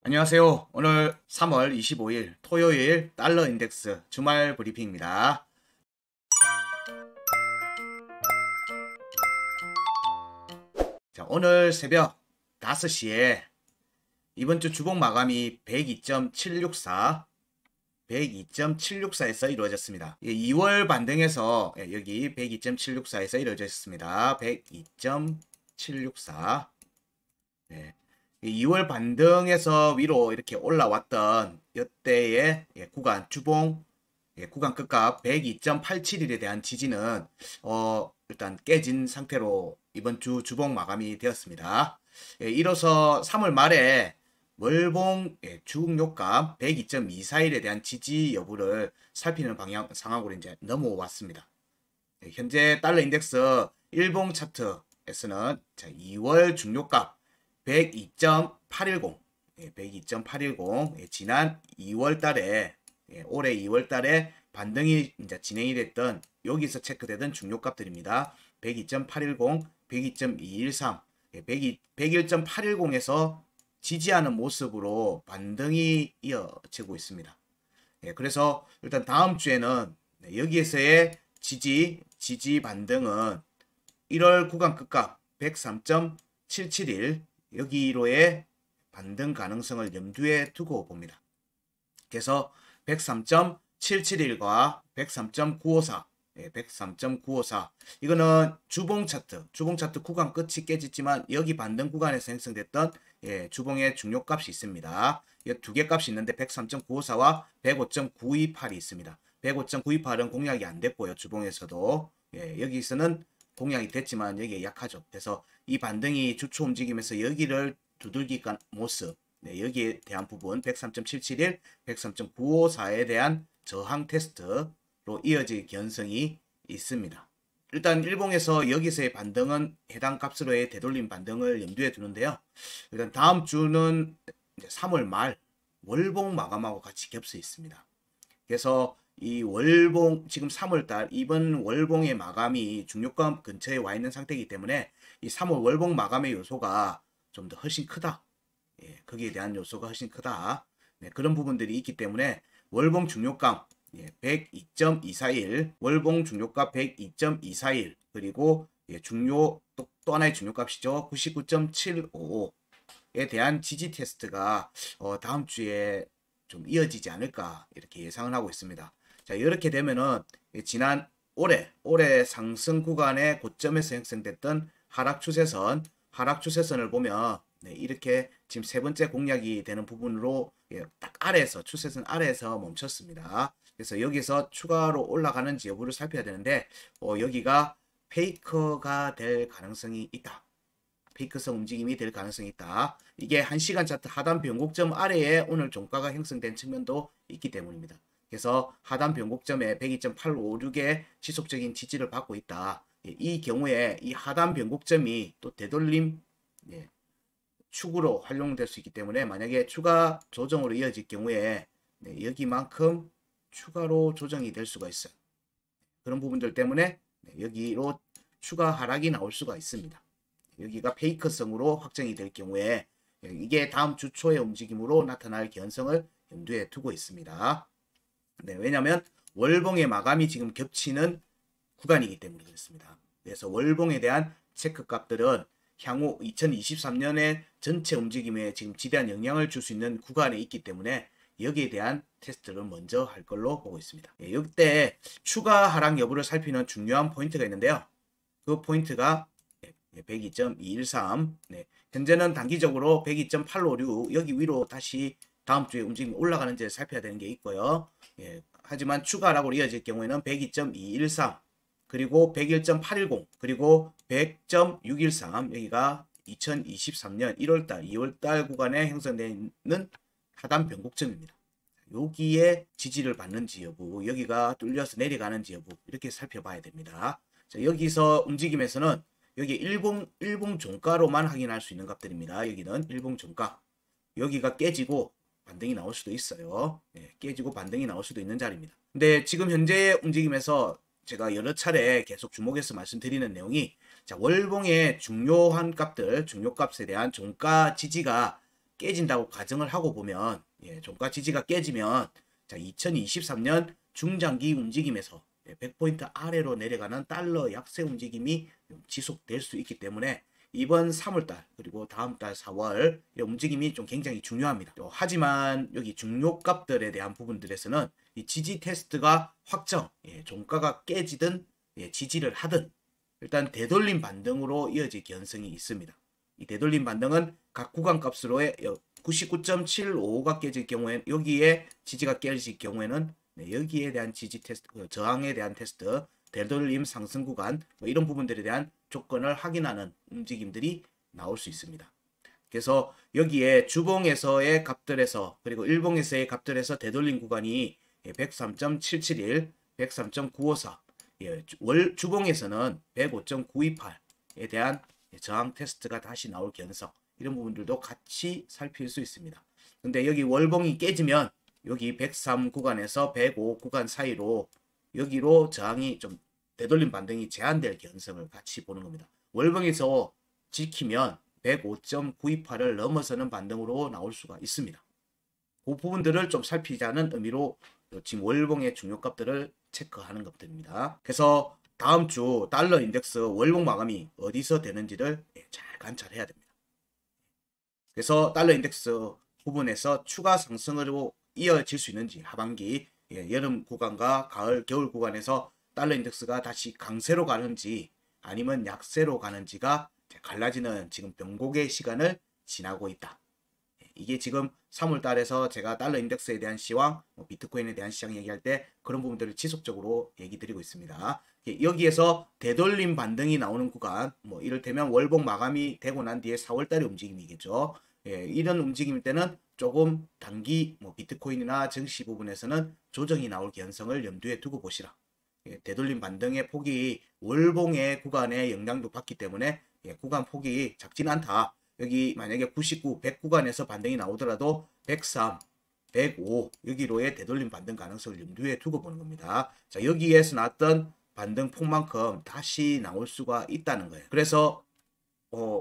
안녕하세요. 오늘 3월 25일 토요일 달러 인덱스 주말 브리핑입니다. 자, 오늘 새벽 5시에 이번 주 주봉 마감이 102.764, 102.764에서 이루어졌습니다. 2월 반등에서 여기 102.764에서 이루어졌습니다. 102.764. 네. 2월 반등에서 위로 이렇게 올라왔던 이때의 구간 주봉 구간 끝값 102.871에 대한 지지는 일단 깨진 상태로 이번 주 주봉 마감이 되었습니다. 이로써 3월 말에 월봉 주목요가 102.241에 대한 지지 여부를 살피는 방향 상황으로 이제 넘어왔습니다. 현재 달러 인덱스 일봉 차트에서는 2월 중요값 102.810, 102.810, 지난 2월 달에, 올해 2월 달에 반등이 이제 진행이 됐던 여기서 체크되던 중요값들입니다. 102.810, 102.213, 101.810에서 지지하는 모습으로 반등이 이어지고 있습니다. 그래서 일단 다음 주에는 여기에서의 지지 반등은 1월 구간 끝값 103.771 여기로의 반등 가능성을 염두에 두고 봅니다. 그래서 103.771과 103.954, 103.954 이거는 주봉 차트 구간 끝이 깨졌지만 여기 반등 구간에서 형성됐던 주봉의 중요값이 있습니다. 이 두 개 값이 있는데 103.954와 105.928이 있습니다. 105.928은 공략이 안 됐고요. 주봉에서도 여기서는 공략이 됐지만 여기에 약하죠. 그래서 이 반등이 주초 움직임에서 여기를 두들기간 모습, 여기에 대한 부분 103.771, 103.954에 대한 저항 테스트로 이어질 견성이 있습니다. 일단 일봉에서 여기서의 반등은 해당 값으로의 되돌림 반등을 염두에 두는데요. 일단 다음 주는 3월 말 월봉 마감하고 같이 겹쳐 있습니다. 그래서 이 월봉 지금 3월달 이번 월봉의 마감이 중요가 근처에 와 있는 상태이기 때문에 이 3월 월봉 마감의 요소가 좀 더 훨씬 크다. 거기에 대한 요소가 훨씬 크다. 그런 부분들이 있기 때문에 월봉 중요가 102.241, 월봉 중요가 102.241 그리고 또 하나의 중요값이죠. 99.755에 대한 지지 테스트가 다음 주에 좀 이어지지 않을까 이렇게 예상을 하고 있습니다. 자, 이렇게 되면은 지난 올해 상승 구간의 고점에서 형성됐던 하락 추세선을 보면 이렇게 지금 세 번째 공략이 되는 부분으로 딱 아래에서 추세선 아래에서 멈췄습니다. 그래서 여기서 추가로 올라가는지 여부를 살펴야 되는데 여기가 페이커가 될 가능성이 있다. 페이크성 움직임이 될 가능성이 있다. 이게 1시간 차트 하단 변곡점 아래에 오늘 종가가 형성된 측면도 있기 때문입니다. 그래서 하단 변곡점에 102.856의 지속적인 지지를 받고 있다. 이 경우에 이 하단 변곡점이 또 되돌림 축으로 활용될 수 있기 때문에 만약에 추가 조정으로 이어질 경우에 여기만큼 추가로 조정이 될 수가 있어요. 그런 부분들 때문에 여기로 추가 하락이 나올 수가 있습니다. 여기가 페이크성으로 확정이 될 경우에 이게 다음 주 초의 움직임으로 나타날 견성을 염두에 두고 있습니다. 왜냐하면 월봉의 마감이 지금 겹치는 구간이기 때문에 그렇습니다. 그래서 월봉에 대한 체크값들은 향후 2023년의 전체 움직임에 지금 지대한 영향을 줄 수 있는 구간에 있기 때문에 여기에 대한 테스트를 먼저 할 걸로 보고 있습니다. 이때 추가 하락 여부를 살피는 중요한 포인트가 있는데요. 그 포인트가 102.213 현재는 단기적으로 102.856 여기 위로 다시 다음 주에 움직임이 올라가는지를 살펴야 되는 게 있고요. 하지만 추가 하락으로 이어질 경우에는 102.213 그리고 101.810 그리고 100.613 여기가 2023년 1월달 2월달 구간에 형성되는 하단 변곡점입니다. 여기에 지지를 받는지 여부 여기가 뚫려서 내려가는지 여부 이렇게 살펴봐야 됩니다. 자, 여기서 움직임에서는 여기 일봉 종가로만 확인할 수 있는 값들입니다. 여기는 일봉 종가 여기가 깨지고 반등이 나올 수도 있어요. 깨지고 반등이 나올 수도 있는 자리입니다. 근데 지금 현재 움직임에서 제가 여러 차례 계속 주목해서 말씀드리는 내용이 자, 월봉의 중요한 값들, 중요값에 대한 종가 지지가 깨진다고 가정을 하고 보면 종가 지지가 깨지면 자 2023년 중장기 움직임에서 100포인트 아래로 내려가는 달러 약세 움직임이 지속될 수 있기 때문에 이번 3월달 그리고 다음달 4월 움직임이 좀 굉장히 중요합니다. 하지만 여기 중요값들에 대한 부분들에서는 이 지지 테스트가 확정, 종가가 깨지든 지지를 하든 일단 되돌림 반등으로 이어질 가능성이 있습니다. 이 되돌림 반등은 각 구간 값으로의 99.755가 깨질 경우에 여기에 지지가 깨질 경우에는 여기에 대한 지지 테스트, 저항에 대한 테스트, 되돌림 상승 구간 이런 부분들에 대한 조건을 확인하는 움직임들이 나올 수 있습니다. 그래서 여기에 주봉에서의 값들에서 그리고 일봉에서의 값들에서 되돌림 구간이 103.771, 103.954, 주봉에서는 105.928에 대한 저항 테스트가 다시 나올 가능성 이런 부분들도 같이 살필 수 있습니다. 근데 여기 월봉이 깨지면 여기 103 구간에서 105 구간 사이로 여기로 저항이 좀 되돌림 반등이 제한될 가능성을 같이 보는 겁니다. 월봉에서 지키면 105.928을 넘어서는 반등으로 나올 수가 있습니다. 그 부분들을 좀 살피자는 의미로 지금 월봉의 중요값들을 체크하는 것들입니다. 그래서 다음 주 달러 인덱스 월봉 마감이 어디서 되는지를 잘 관찰해야 됩니다. 그래서 달러 인덱스 부분에서 추가 상승으로 이어질 수 있는지 하반기 여름 구간과 가을 겨울 구간에서 달러 인덱스가 다시 강세로 가는지 아니면 약세로 가는지가 갈라지는 지금 변곡의 시간을 지나고 있다. 이게 지금 3월 달에서 제가 달러 인덱스에 대한 시황, 비트코인에 대한 시황 얘기할 때 그런 부분들을 지속적으로 얘기 드리고 있습니다. 여기에서 되돌림 반등이 나오는 구간, 이를테면 월봉 마감이 되고 난 뒤에 4월 달의 움직임이겠죠. 이런 움직임일 때는 조금 단기 비트코인이나 증시 부분에서는 조정이 나올 가능성을 염두에 두고 보시라. 되돌림 반등의 폭이 월봉의 구간에 영향도 받기 때문에 구간 폭이 작지는 않다. 여기 만약에 99, 100 구간에서 반등이 나오더라도 103, 105 여기로의 되돌림 반등 가능성을 염두에 두고 보는 겁니다. 자, 여기에서 나왔던 반등 폭만큼 다시 나올 수가 있다는 거예요. 그래서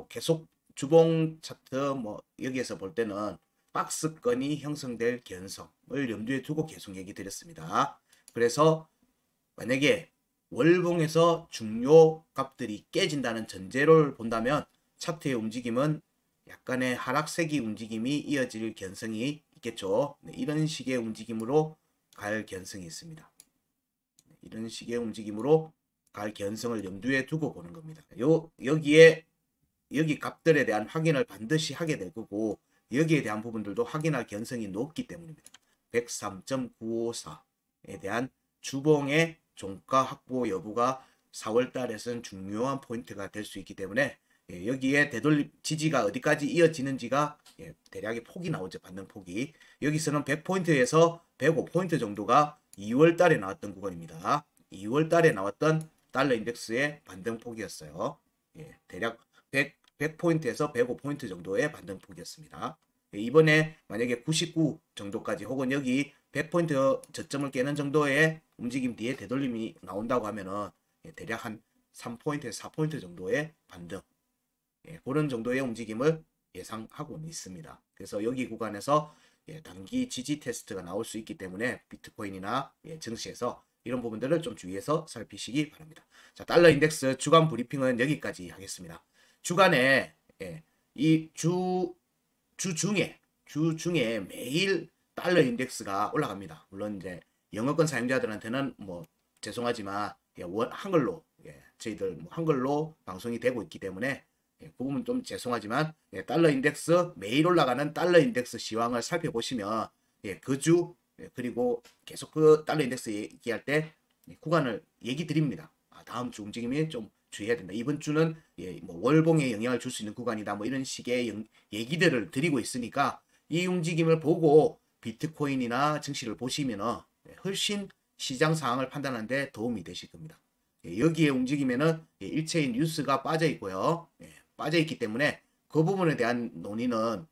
계속 주봉 차트 여기에서 볼 때는 박스권이 형성될 가능성을 염두에 두고 계속 얘기 드렸습니다. 그래서 만약에 월봉에서 중요 값들이 깨진다는 전제를 본다면 차트의 움직임은 약간의 하락세기 움직임이 이어질 가능성이 있겠죠. 이런 식의 움직임으로 갈 가능성이 있습니다. 이런 식의 움직임으로 갈 가능성을 염두에 두고 보는 겁니다. 여기 값들에 대한 확인을 반드시 하게 될 거고 여기에 대한 부분들도 확인할 가능성이 높기 때문입니다. 103.954에 대한 주봉의 종가 확보 여부가 4월 달에서는 중요한 포인트가 될 수 있기 때문에 여기에 되돌림 지지가 어디까지 이어지는지가 대략의 폭이 나오죠. 반등 폭이. 여기서는 100포인트에서 105포인트 정도가 2월 달에 나왔던 구간입니다. 2월 달에 나왔던 달러 인덱스의 반등 폭이었어요. 대략 100포인트에서 105포인트 정도의 반등 폭이었습니다. 이번에 만약에 99 정도까지 혹은 여기 100포인트 저점을 깨는 정도의 움직임 뒤에 되돌림이 나온다고 하면은 대략 한 3포인트에서 4포인트 정도의 반등 그런 정도의 움직임을 예상하고 있습니다. 그래서 여기 구간에서 단기 지지 테스트가 나올 수 있기 때문에 비트코인이나 증시에서 이런 부분들을 좀 주의해서 살피시기 바랍니다. 자, 달러 인덱스 주간 브리핑은 여기까지 하겠습니다. 주간에 이 주 중에 매일 달러 인덱스가 올라갑니다. 물론 이제 영어권 사용자들한테는 죄송하지만 한글로 저희들 한글로 방송이 되고 있기 때문에 그 부분 좀 죄송하지만 달러 인덱스 매일 올라가는 달러 인덱스 시황을 살펴보시면 그 주 그리고 계속 그 달러 인덱스 얘기할 때 구간을 얘기 드립니다. 다음 주 움직임이 좀 주의해야 된다. 이번 주는 월봉에 영향을 줄 수 있는 구간이다. 이런 식의 얘기들을 드리고 있으니까 이 움직임을 보고 비트코인이나 증시를 보시면 훨씬 시장 상황을 판단하는데 도움이 되실 겁니다. 여기에 움직이면은 일체인 뉴스가 빠져 있고요. 빠져 있기 때문에 그 부분에 대한 논의는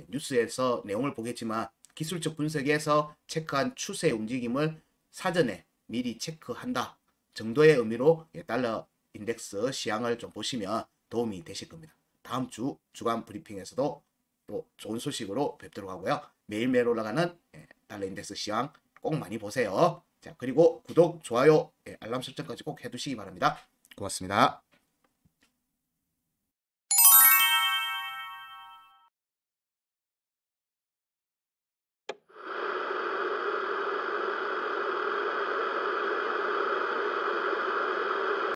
뉴스에서 내용을 보겠지만 기술적 분석에서 체크한 추세 움직임을 사전에 미리 체크한다 정도의 의미로 달러 인덱스 시향을 좀 보시면 도움이 되실 겁니다. 다음 주 주간 브리핑에서도 또 좋은 소식으로 뵙도록 하고요. 매일매일 올라가는 달러 인덱스 시황 꼭 많이 보세요. 자, 그리고 구독, 좋아요, 알람 설정까지 꼭 해두시기 바랍니다. 고맙습니다.